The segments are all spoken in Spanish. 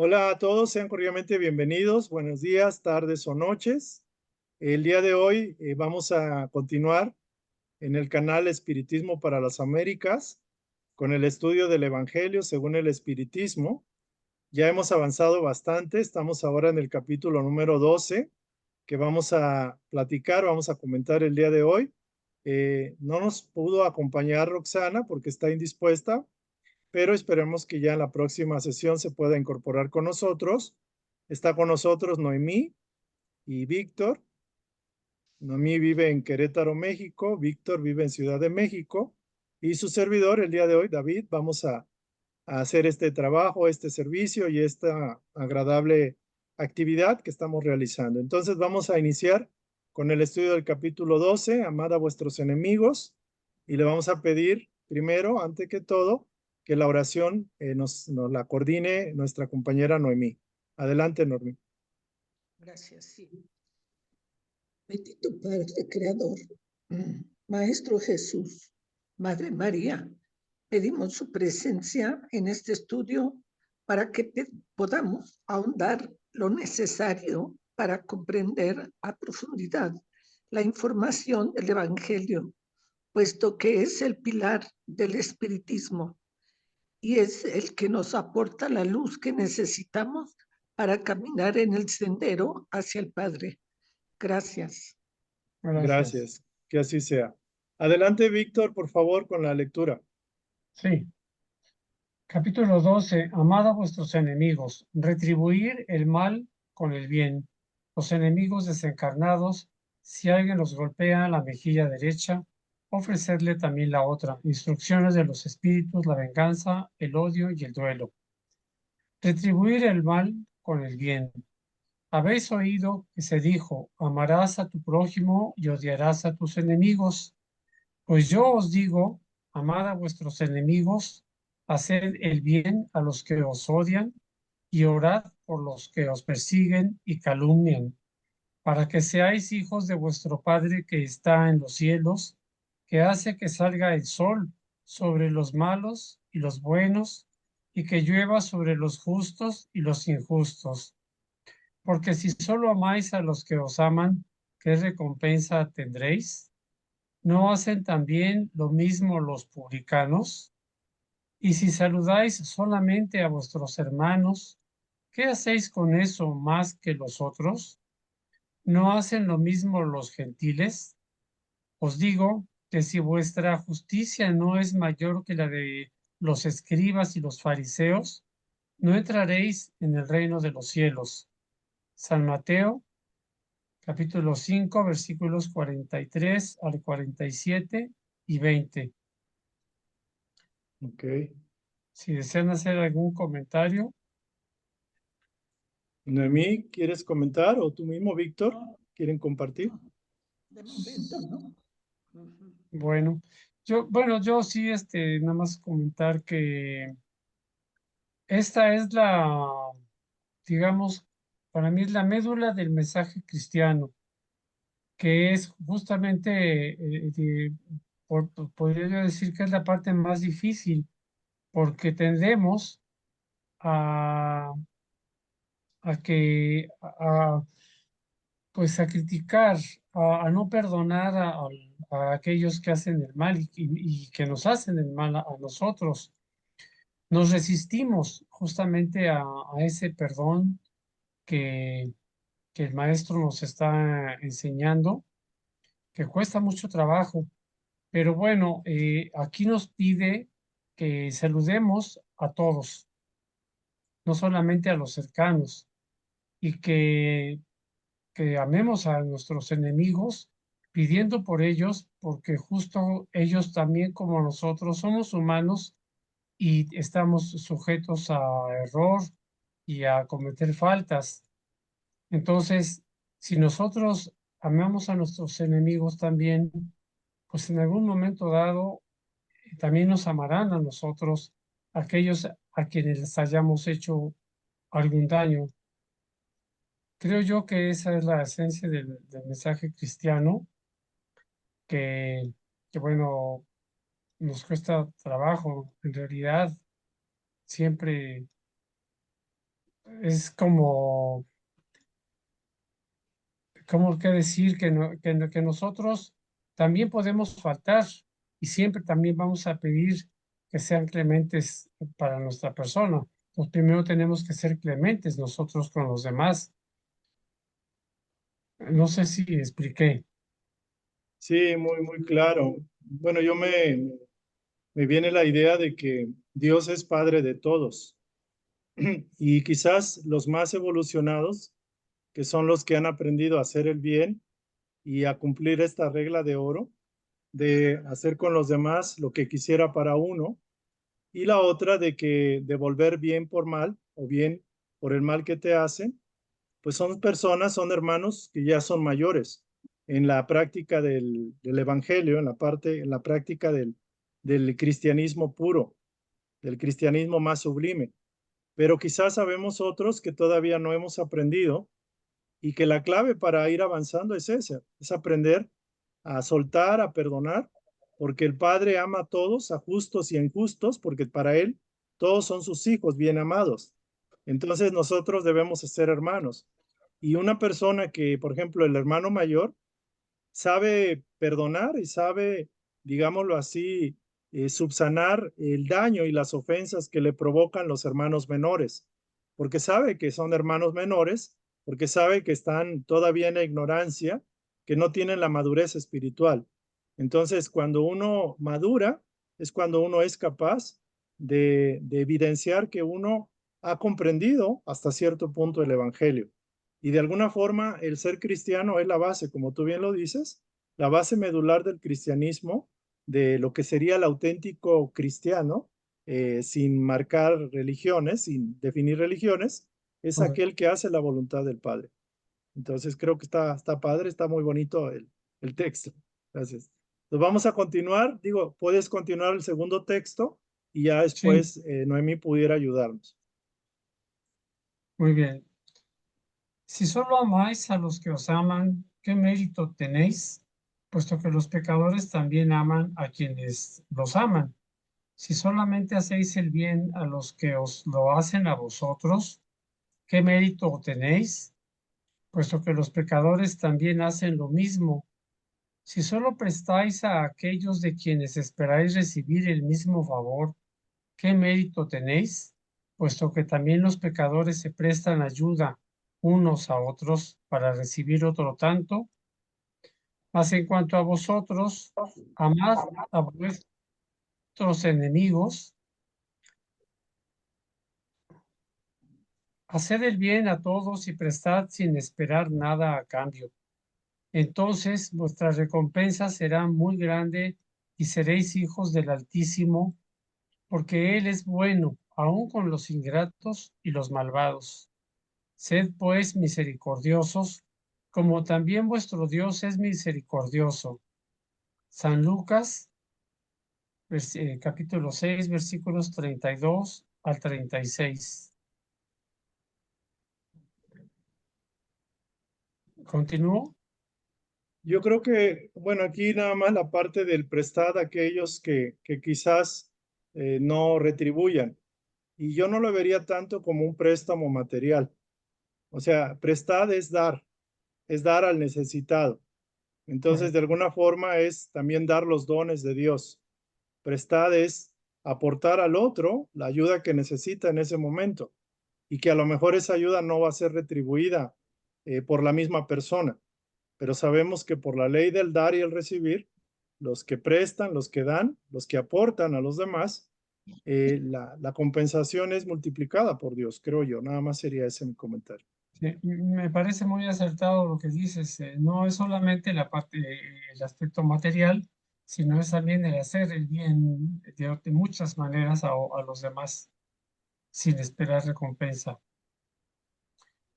Hola a todos, sean cordialmente bienvenidos. Buenos días, tardes o noches. El día de hoy vamos a continuar en el canal Espiritismo para las Américas con el estudio del Evangelio según el Espiritismo. Ya hemos avanzado bastante, estamos ahora en el capítulo número 12 que vamos a platicar, vamos a comentar el día de hoy. No nos pudo acompañar Roxana porque está indispuesta, pero esperemos que ya en la próxima sesión se pueda incorporar con nosotros. Está con nosotros Noemí y Víctor. Noemí vive en Querétaro, México. Víctor vive en Ciudad de México. Y su servidor, el día de hoy, David, vamos a hacer este trabajo, este servicio y esta agradable actividad que estamos realizando. Entonces vamos a iniciar con el estudio del capítulo 12, Amad a vuestros enemigos, y le vamos a pedir primero, antes que todo, que la oración nos la coordine nuestra compañera Noemí. Adelante, Noemí. Gracias, sí. Bendito Padre Creador, Maestro Jesús, Madre María, pedimos su presencia en este estudio para que podamos ahondar lo necesario para comprender a profundidad la información del Evangelio, puesto que es el pilar del espiritismo y es el que nos aporta la luz que necesitamos para caminar en el sendero hacia el Padre. Gracias. Gracias, que así sea. Adelante, Víctor, por favor, con la lectura. Sí. Capítulo 12. Amad a vuestros enemigos. Retribuir el mal con el bien. Los enemigos desencarnados, si alguien los golpea en la mejilla derecha, ofrecerle también la otra. Instrucciones de los espíritus, la venganza, el odio y el duelo. Retribuir el mal con el bien. Habéis oído que se dijo, amarás a tu prójimo y odiarás a tus enemigos. Pues yo os digo, amad a vuestros enemigos, haced el bien a los que os odian y orad por los que os persiguen y calumnian, para que seáis hijos de vuestro Padre que está en los cielos, que hace que salga el sol sobre los malos y los buenos, y que llueva sobre los justos y los injustos. Porque si solo amáis a los que os aman, ¿qué recompensa tendréis? ¿No hacen también lo mismo los publicanos? Y si saludáis solamente a vuestros hermanos, ¿qué hacéis con eso más que los otros? ¿No hacen lo mismo los gentiles? Os digo que si vuestra justicia no es mayor que la de los escribas y los fariseos, no entraréis en el reino de los cielos. San Mateo, capítulo 5, versículos 43 al 47 y 20. Ok. Si desean hacer algún comentario. Noemí, ¿quieres comentar? ¿O tú mismo, Víctor, quieren compartir? De momento, ¿no? Bueno, yo sí, nada más comentar que esta es digamos, para mí es la médula del mensaje cristiano, que es justamente, podría yo decir que es la parte más difícil, porque tendemos a, pues a criticar, a no perdonar a aquellos que hacen el mal y que nos hacen el mal a nosotros. Nos resistimos justamente a ese perdón que, que el maestro nos está enseñando, que cuesta mucho trabajo. Pero bueno, aquí nos pide que saludemos a todos, no solamente a los cercanos, y que amemos a nuestros enemigos, pidiendo por ellos, porque justo ellos también como nosotros somos humanos y estamos sujetos a error y a cometer faltas. Entonces, si nosotros amamos a nuestros enemigos también, pues en algún momento dado también nos amarán a nosotros, aquellos a quienes les hayamos hecho algún daño. Creo yo que esa es la esencia del mensaje cristiano, que, que bueno, nos cuesta trabajo, en realidad, siempre es como que decir que nosotros también podemos faltar y siempre también vamos a pedir que sean clementes para nuestra persona. Pues primero tenemos que ser clementes nosotros con los demás. No sé si expliqué. Sí, muy claro. Bueno, me viene la idea de que Dios es Padre de todos y quizás los más evolucionados, que son los que han aprendido a hacer el bien y a cumplir esta regla de oro, de hacer con los demás lo que quisiera para uno, y la otra de que devolver bien por mal o bien por el mal que te hacen, pues son personas, son hermanos que ya son mayores en la práctica del evangelio, en la práctica del cristianismo puro, del cristianismo más sublime. Pero quizás sabemos otros que todavía no hemos aprendido y que la clave para ir avanzando es esa, es aprender a soltar, a perdonar, porque el Padre ama a todos, a justos y a injustos, porque para Él todos son sus hijos bien amados. Entonces nosotros debemos ser hermanos. Y una persona que, por ejemplo, el hermano mayor, sabe perdonar y sabe, digámoslo así, subsanar el daño y las ofensas que le provocan los hermanos menores, porque sabe que son hermanos menores, porque sabe que están todavía en la ignorancia, que no tienen la madurez espiritual. Entonces, cuando uno madura, es cuando uno es capaz de evidenciar que uno ha comprendido hasta cierto punto el Evangelio. Y de alguna forma el ser cristiano es la base, como tú bien lo dices, la base medular del cristianismo, de lo que sería el auténtico cristiano, sin marcar religiones, sin definir religiones, es aquel que hace la voluntad del Padre. Entonces creo que está padre, está muy bonito el texto. Gracias. Entonces vamos a continuar. Digo, puedes continuar el segundo texto y ya Sí, después Noemí pudiera ayudarnos. muy bien. Si solo amáis a los que os aman, ¿qué mérito tenéis? Puesto que los pecadores también aman a quienes los aman. Si solamente hacéis el bien a los que os lo hacen a vosotros, ¿qué mérito tenéis? Puesto que los pecadores también hacen lo mismo. Si solo prestáis a aquellos de quienes esperáis recibir el mismo favor, ¿qué mérito tenéis? Puesto que también los pecadores se prestan ayuda unos a otros para recibir otro tanto. Mas en cuanto a vosotros, amad a vuestros enemigos, haced el bien a todos y prestad sin esperar nada a cambio. Entonces vuestra recompensa será muy grande y seréis hijos del Altísimo, porque Él es bueno, aun con los ingratos y los malvados. Sed pues misericordiosos, como también vuestro Dios es misericordioso. San Lucas, capítulo 6, versículos 32 al 36. ¿Continúo? Yo creo que, bueno, aquí nada más la parte del prestar a aquellos que quizás no retribuyan. Y yo no lo vería tanto como un préstamo material. O sea, prestar es dar al necesitado. Entonces, de Correcto. alguna forma es también dar los dones de Dios. Prestar es aportar al otro la ayuda que necesita en ese momento y que a lo mejor esa ayuda no va a ser retribuida por la misma persona, pero sabemos que por la ley del dar y el recibir, los que prestan, los que dan, los que aportan a los demás, la compensación es multiplicada por Dios, creo yo. Nada más sería ese mi comentario. Sí, me parece muy acertado lo que dices. No es solamente la parte, el aspecto material, sino es también el hacer el bien de muchas maneras a los demás sin esperar recompensa.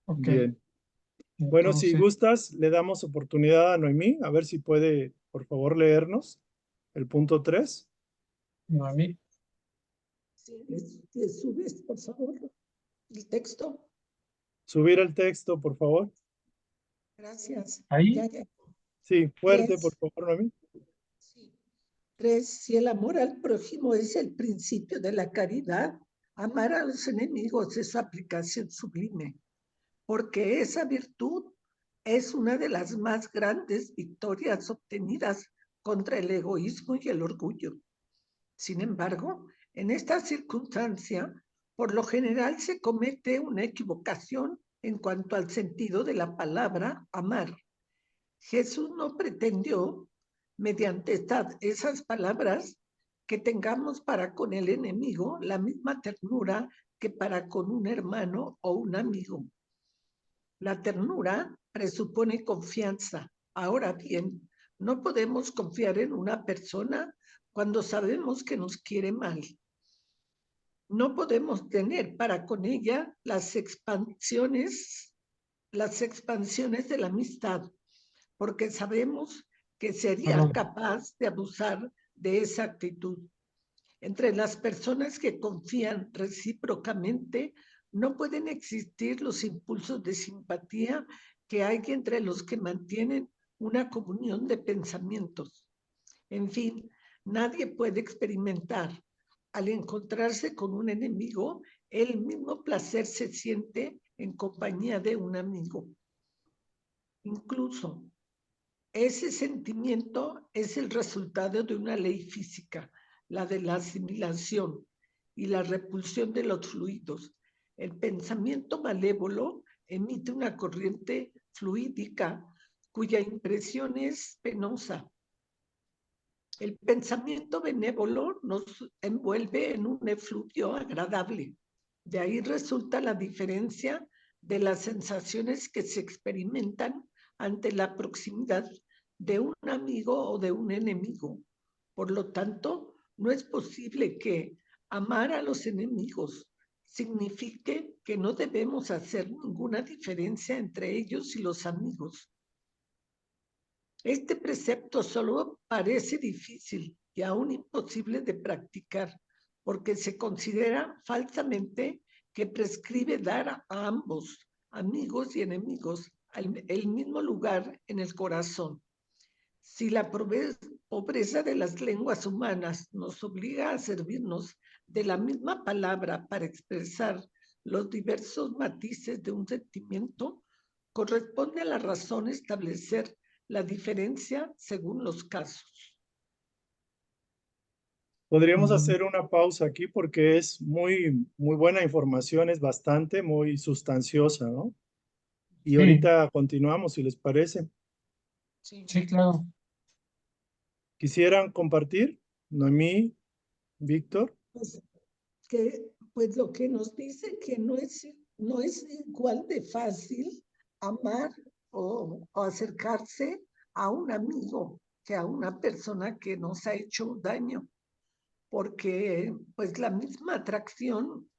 Ok, Bien. Bueno, si entonces, gustas, le damos oportunidad a Noemí, a ver si puede, por favor, leernos el punto 3. Noemí, Sí, le subes, por favor, el texto. Subir el texto, por favor. Gracias. ahí, Ya. Sí, fuerte, por Tres. favor, Noemí. Sí. Tres, si el amor al prójimo es el principio de la caridad, Amar a los enemigos es su aplicación sublime, porque esa virtud es una de las más grandes victorias obtenidas contra el egoísmo y el orgullo. Sin embargo, en esta circunstancia, por lo general se comete una equivocación en cuanto al sentido de la palabra amar. Jesús no pretendió, mediante esas palabras, que tengamos para con el enemigo la misma ternura que para con un hermano o un amigo. La ternura presupone confianza. Ahora bien, no podemos confiar en una persona cuando sabemos que nos quiere mal. No podemos tener para con ella las expansiones de la amistad, porque sabemos que sería capaz de abusar de esa actitud. Entre las personas que confían recíprocamente, no pueden existir los impulsos de simpatía que hay entre los que mantienen una comunión de pensamientos. En fin, nadie puede experimentar, al encontrarse con un enemigo, el mismo placer se siente en compañía de un amigo. Incluso, ese sentimiento es el resultado de una ley física, la de la asimilación y la repulsión de los fluidos. El pensamiento malévolo emite una corriente fluídica cuya impresión es penosa. El pensamiento benévolo nos envuelve en un efluvio agradable. De ahí resulta la diferencia de las sensaciones que se experimentan ante la proximidad de un amigo o de un enemigo. Por lo tanto, no es posible que amar a los enemigos signifique que no debemos hacer ninguna diferencia entre ellos y los amigos. Este precepto solo parece difícil y aún imposible de practicar, porque se considera falsamente que prescribe dar a ambos, amigos y enemigos, el mismo lugar en el corazón. Si la pobreza de las lenguas humanas nos obliga a servirnos de la misma palabra para expresar los diversos matices de un sentimiento, corresponde a la razón establecer la diferencia según los casos. Podríamos hacer una pausa aquí porque es muy buena información, es bastante, muy sustanciosa, ¿no? Y ahorita continuamos, si les parece. Sí, claro. ¿Quisieran compartir? Noemí, Víctor. Pues lo que nos dice que no es igual de fácil amar o acercarse a un amigo que a una persona que nos ha hecho daño, porque pues la misma atracción,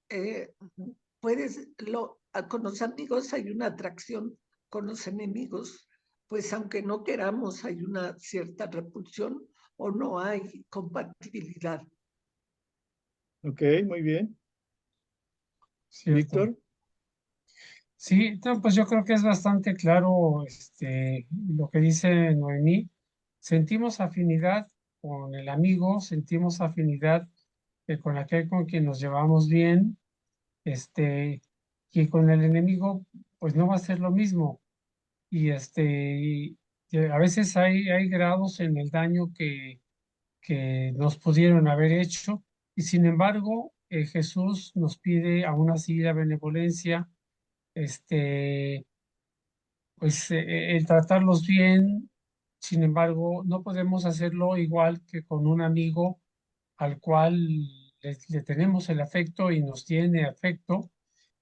con los amigos hay una atracción, con los enemigos, pues aunque no queramos hay una cierta repulsión o no hay compatibilidad. Ok, muy bien. Cierto. Víctor. Sí, no, pues yo creo que es bastante claro lo que dice Noemí. Sentimos afinidad con el amigo, sentimos afinidad con aquel con quien nos llevamos bien, y con el enemigo, pues no va a ser lo mismo. Y a veces hay grados en el daño que nos pudieron haber hecho, y sin embargo, Jesús nos pide aún así la benevolencia, pues el tratarlos bien. Sin embargo, no podemos hacerlo igual que con un amigo al cual le tenemos el afecto y nos tiene afecto,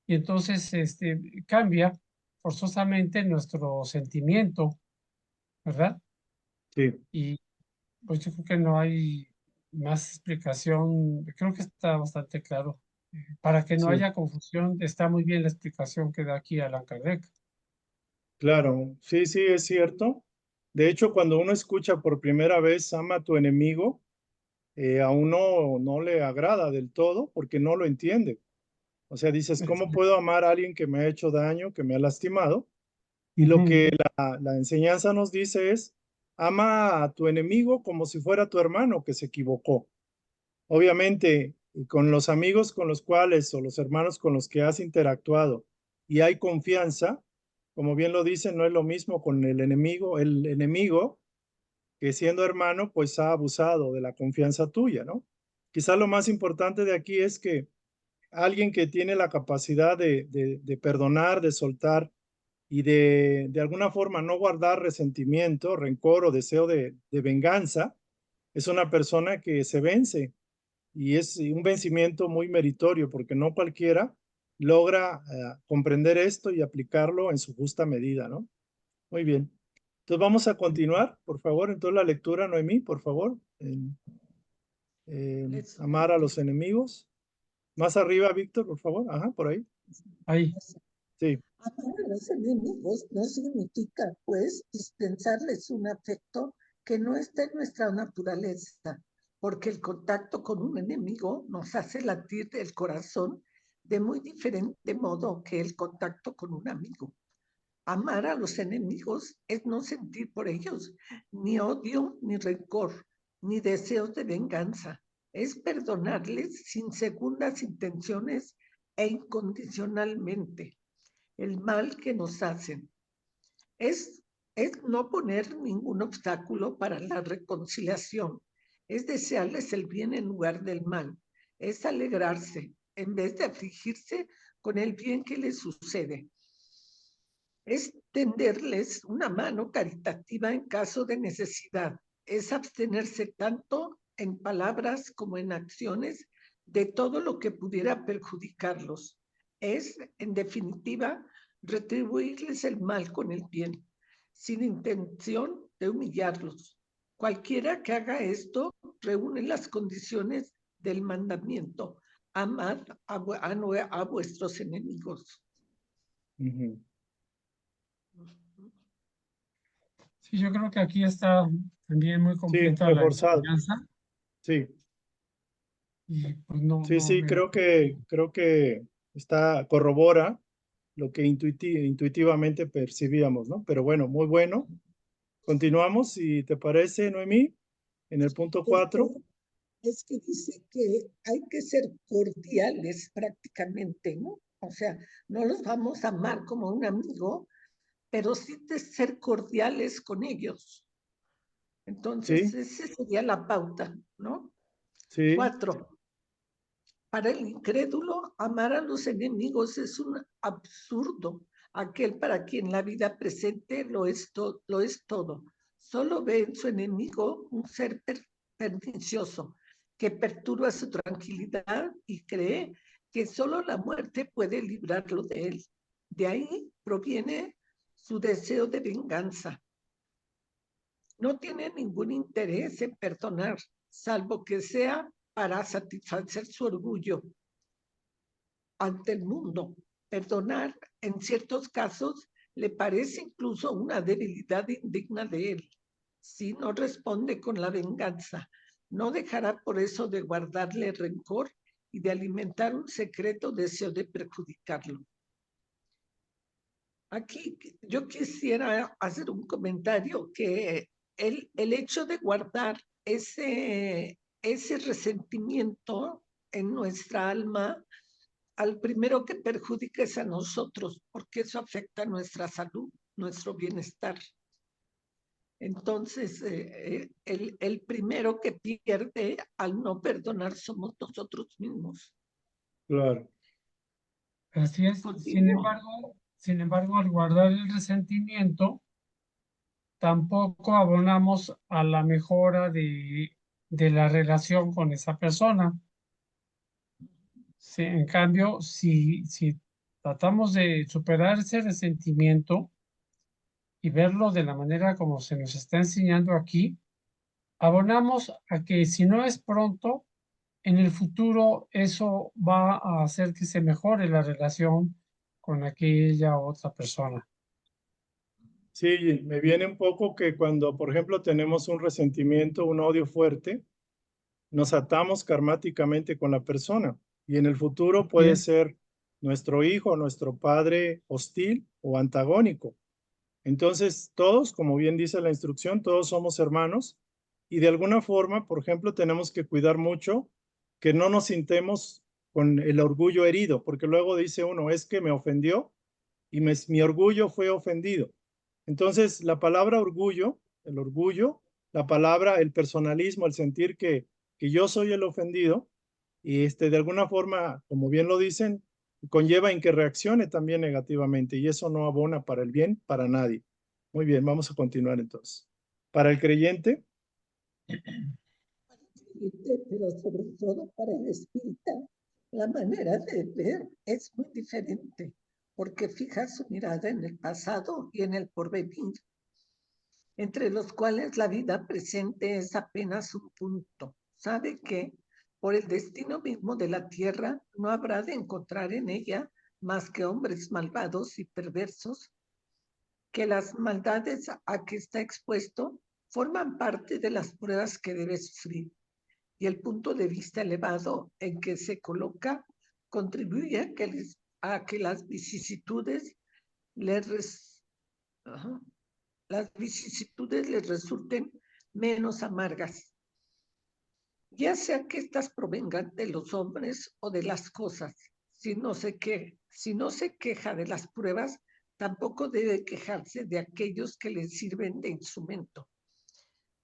y entonces cambia forzosamente nuestro sentimiento, ¿verdad? Sí. Y pues yo creo que no hay más explicación, creo que está bastante claro. Para que no Sí. haya confusión, está muy bien la explicación que da aquí Allan Kardec. Claro, sí, sí, es cierto. De hecho, cuando uno escucha por primera vez ama a tu enemigo, a uno no le agrada del todo porque no lo entiende. O sea, dices, ¿cómo puedo amar a alguien que me ha hecho daño, que me ha lastimado? Y lo que la enseñanza nos dice es, ama a tu enemigo como si fuera tu hermano que se equivocó. Obviamente, y con los amigos con los cuales o los hermanos con los que has interactuado y hay confianza, como bien lo dice, no es lo mismo con el enemigo. El enemigo, que siendo hermano, pues ha abusado de la confianza tuya, ¿no? Quizá lo más importante de aquí es que alguien que tiene la capacidad de perdonar, de soltar y de alguna forma no guardar resentimiento, rencor o deseo de venganza, es una persona que se vence y es un vencimiento muy meritorio porque no cualquiera logra comprender esto y aplicarlo en su justa medida, ¿no? Muy bien. Entonces vamos a continuar, por favor. Entonces la lectura, Noemí, por favor. Amar a los enemigos. Más arriba, Víctor, por favor. Ajá, por ahí. Ahí. Sí, Amar a los enemigos no significa, pues, dispensarles un afecto que no está en nuestra naturaleza, porque el contacto con un enemigo nos hace latir el corazón de muy diferente modo que el contacto con un amigo. Amar a los enemigos es no sentir por ellos ni odio, ni rencor, ni deseos de venganza. Es perdonarles sin segundas intenciones e incondicionalmente el mal que nos hacen. Es, es no poner ningún obstáculo para la reconciliación. Es desearles el bien en lugar del mal. Es alegrarse en vez de afligirse con el bien que les sucede. Es tenderles una mano caritativa en caso de necesidad. Es abstenerse tanto en palabras como en acciones de todo lo que pudiera perjudicarlos. Es, en definitiva, retribuirles el mal con el bien, sin intención de humillarlos. Cualquiera que haga esto reúne las condiciones del mandamiento: amad a vuestros enemigos. ujú, Sí, yo creo que aquí está también muy sí, completa la reforzado. enseñanza Sí, y pues no, sí, no sí, veo. creo que corrobora lo que intuitivamente percibíamos, ¿no? Pero bueno, muy bueno. Continuamos, si te parece, Noemí, en el punto 4. Es que dice que hay que ser cordiales prácticamente, ¿no? O sea, no los vamos a amar como un amigo, pero sí de ser cordiales con ellos. Entonces, Sí, esa sería la pauta, ¿no? sí, 4. Para el incrédulo, amar a los enemigos es un absurdo. Aquel para quien la vida presente lo es todo. Solo ve en su enemigo un ser pernicioso que perturba su tranquilidad y cree que solo la muerte puede librarlo de él. De ahí proviene su deseo de venganza. No tiene ningún interés en perdonar, salvo que sea para satisfacer su orgullo ante el mundo. Perdonar, en ciertos casos, le parece incluso una debilidad indigna de él. Si no responde con la venganza, no dejará por eso de guardarle rencor y de alimentar un secreto deseo de perjudicarlo. Aquí yo quisiera hacer un comentario que el hecho de guardar ese resentimiento en nuestra alma, al primero que perjudica es a nosotros, porque eso afecta nuestra salud, nuestro bienestar. Entonces, el primero que pierde al no perdonar somos nosotros mismos. claro. Así es. Continúo. Sin embargo, al guardar el resentimiento, tampoco abonamos a la mejora de la relación con esa persona. Sí, en cambio, si tratamos de superar ese resentimiento y verlo de la manera como se nos está enseñando aquí, abonamos a que si no es pronto, en el futuro eso va a hacer que se mejore la relación con aquella otra persona. Sí, me viene un poco que cuando, por ejemplo, tenemos un resentimiento, un odio fuerte, nos atamos karmáticamente con la persona y en el futuro Y puede es, ser nuestro hijo, nuestro padre hostil o antagónico. Entonces, todos, como bien dice la instrucción, todos somos hermanos y de alguna forma, por ejemplo, tenemos que cuidar mucho que no nos sintemos con el orgullo herido, porque luego dice uno, es que me ofendió y mi orgullo fue ofendido. Entonces, la palabra orgullo, el orgullo, la palabra, el personalismo, el sentir que yo soy el ofendido, y de alguna forma, como bien lo dicen, conlleva en que reaccione también negativamente, y eso no abona para el bien, para nadie. Muy bien, vamos a continuar entonces. Para el creyente, pero sobre todo para el espírita, la manera de ver es muy diferente, porque fija su mirada en el pasado y en el porvenir, entre los cuales la vida presente es apenas un punto. Sabe que por el destino mismo de la tierra no habrá de encontrar en ella más que hombres malvados y perversos, que las maldades a que está expuesto forman parte de las pruebas que debe sufrir, y el punto de vista elevado en que se coloca contribuye a que las vicisitudes les resulten menos amargas, ya sea que éstas provengan de los hombres o de las cosas. Si no se queja de las pruebas, tampoco debe quejarse de aquellos que le sirven de instrumento.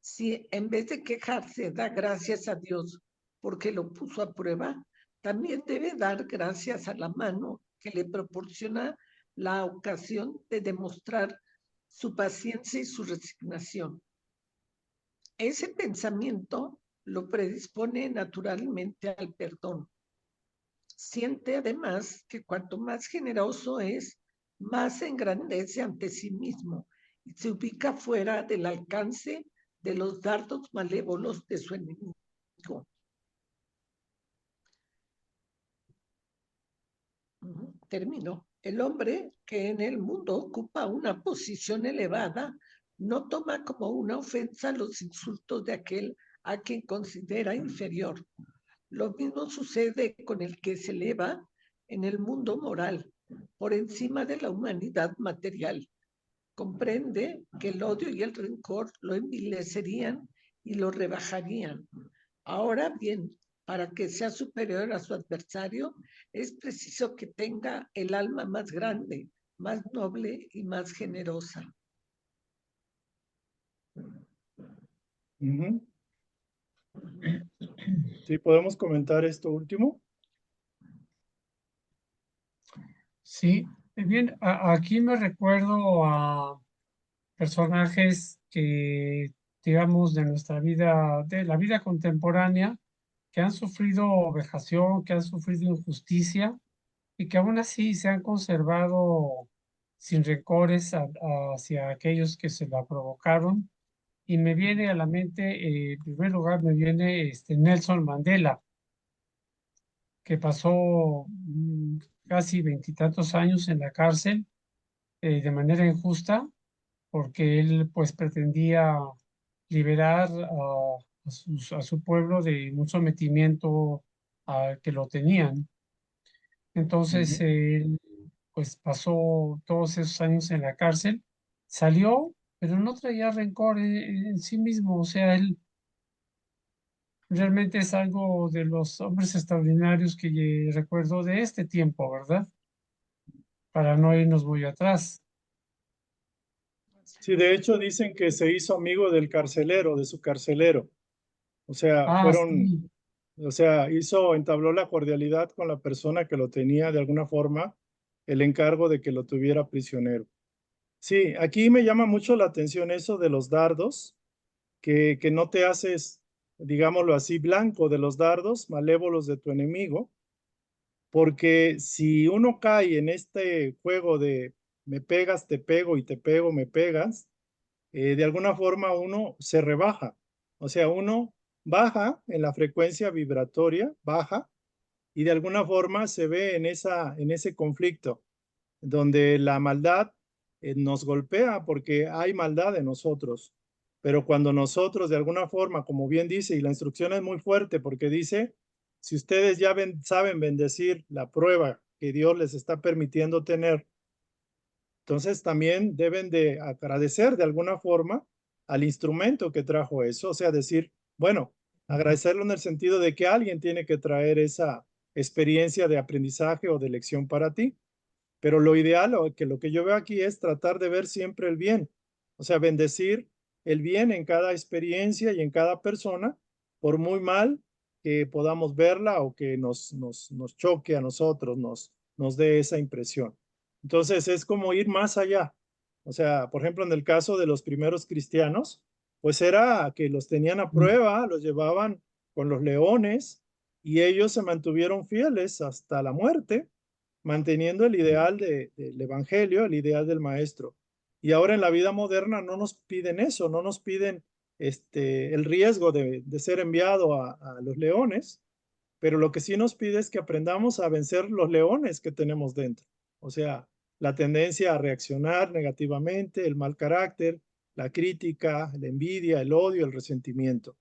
Si en vez de quejarse da gracias a Dios porque lo puso a prueba, también debe dar gracias a la mano que le proporciona la ocasión de demostrar su paciencia y su resignación. Ese pensamiento lo predispone naturalmente al perdón. Siente además que cuanto más generoso es, más se engrandece ante sí mismo y se ubica fuera del alcance de los dardos malévolos de su enemigo. Termino. El hombre que en el mundo ocupa una posición elevada no toma como una ofensa los insultos de aquel a quien considera inferior. Lo mismo sucede con el que se eleva en el mundo moral, por encima de la humanidad material. Comprende que el odio y el rencor lo envilecerían y lo rebajarían. Ahora bien, para que sea superior a su adversario, es preciso que tenga el alma más grande, más noble y más generosa. Sí, podemos comentar esto último. Sí, bien, aquí me recuerdo a personajes que, digamos, de nuestra vida, de la vida contemporánea, que han sufrido vejación, que han sufrido injusticia y que aún así se han conservado sin rencores hacia aquellos que se la provocaron. Y me viene a la mente, en primer lugar, me viene Nelson Mandela, que pasó casi veintitantos años en la cárcel de manera injusta, porque él pues pretendía liberar a su pueblo de un sometimiento que lo tenían. Entonces, él pues pasó todos esos años en la cárcel, salió, pero no traía rencor en sí mismo, o sea, él realmente es algo de los hombres extraordinarios que recuerdo de este tiempo, ¿verdad? Para no irnos muy atrás. Sí, de hecho dicen que se hizo amigo del carcelero, de su carcelero. O sea, Sí. entabló la cordialidad con la persona que lo tenía de alguna forma el encargo de que lo tuviera prisionero. Sí, aquí me llama mucho la atención eso de los dardos, que no te haces, digámoslo así, blanco de los dardos malévolos de tu enemigo, porque si uno cae en este juego de me pegas, te pego y te pego, me pegas, de alguna forma uno se rebaja, o sea, uno baja en la frecuencia vibratoria, baja, y de alguna forma se ve en ese conflicto, donde la maldad nos golpea porque hay maldad en nosotros. Pero cuando nosotros de alguna forma, como bien dice, y la instrucción es muy fuerte porque dice, si ustedes ya saben bendecir la prueba que Dios les está permitiendo tener, entonces también deben de agradecer de alguna forma al instrumento que trajo eso, o sea, decir, bueno, Agradecerlo en el sentido de que alguien tiene que traer esa experiencia de aprendizaje o de lección para ti. Pero lo ideal o que lo que yo veo aquí es tratar de ver siempre el bien. O sea, bendecir el bien en cada experiencia y en cada persona, por muy mal que podamos verla o que nos choque a nosotros, nos dé esa impresión. Entonces es como ir más allá. O sea, por ejemplo, en el caso de los primeros cristianos, pues era que los tenían a prueba, los llevaban con los leones y ellos se mantuvieron fieles hasta la muerte, manteniendo el ideal del evangelio, el ideal del maestro. Y ahora en la vida moderna no nos piden eso, no nos piden el riesgo de ser enviado a los leones, pero lo que sí nos pide es que aprendamos a vencer los leones que tenemos dentro. O sea, la tendencia a reaccionar negativamente, el mal carácter, la crítica, la envidia, el odio, el resentimiento.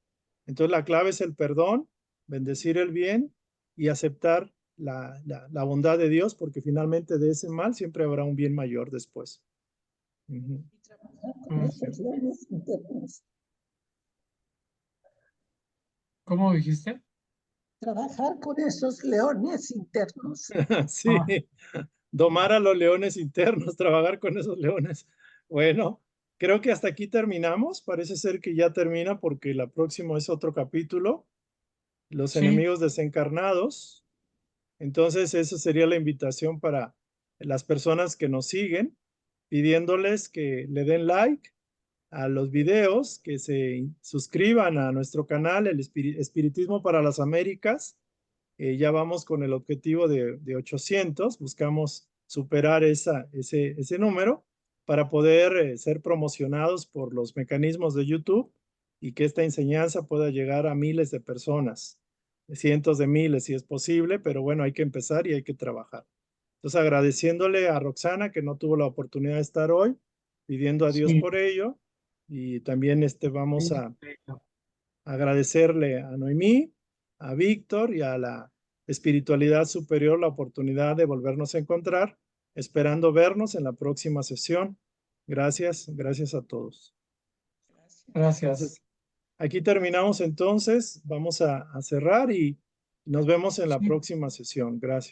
Entonces la clave es el perdón, bendecir el bien y aceptar la bondad de Dios, porque finalmente de ese mal siempre habrá un bien mayor después. Y trabajar con esos leones internos. ¿Cómo dijiste? Trabajar con esos leones internos. Sí, domar a los leones internos, trabajar con esos leones. Bueno, creo que hasta aquí terminamos. Parece ser que ya termina porque la próxima es otro capítulo, los Sí, enemigos desencarnados. Entonces, esa sería la invitación para las personas que nos siguen, pidiéndoles que le den like a los videos, que se suscriban a nuestro canal, el Espiritismo para las Américas. Ya vamos con el objetivo de 800, buscamos superar ese número para poder ser promocionados por los mecanismos de YouTube y que esta enseñanza pueda llegar a miles de personas, cientos de miles si es posible, pero bueno, hay que empezar y hay que trabajar. Entonces, agradeciéndole a Roxana que no tuvo la oportunidad de estar hoy, pidiendo a Dios sí. por ello, y también vamos Sí. a agradecerle a Noemí, a Víctor y a la espiritualidad superior la oportunidad de volvernos a encontrar, esperando vernos en la próxima sesión. Gracias, gracias a todos. Gracias. Entonces, aquí terminamos entonces, vamos a cerrar y nos vemos en la Sí. próxima sesión. Gracias.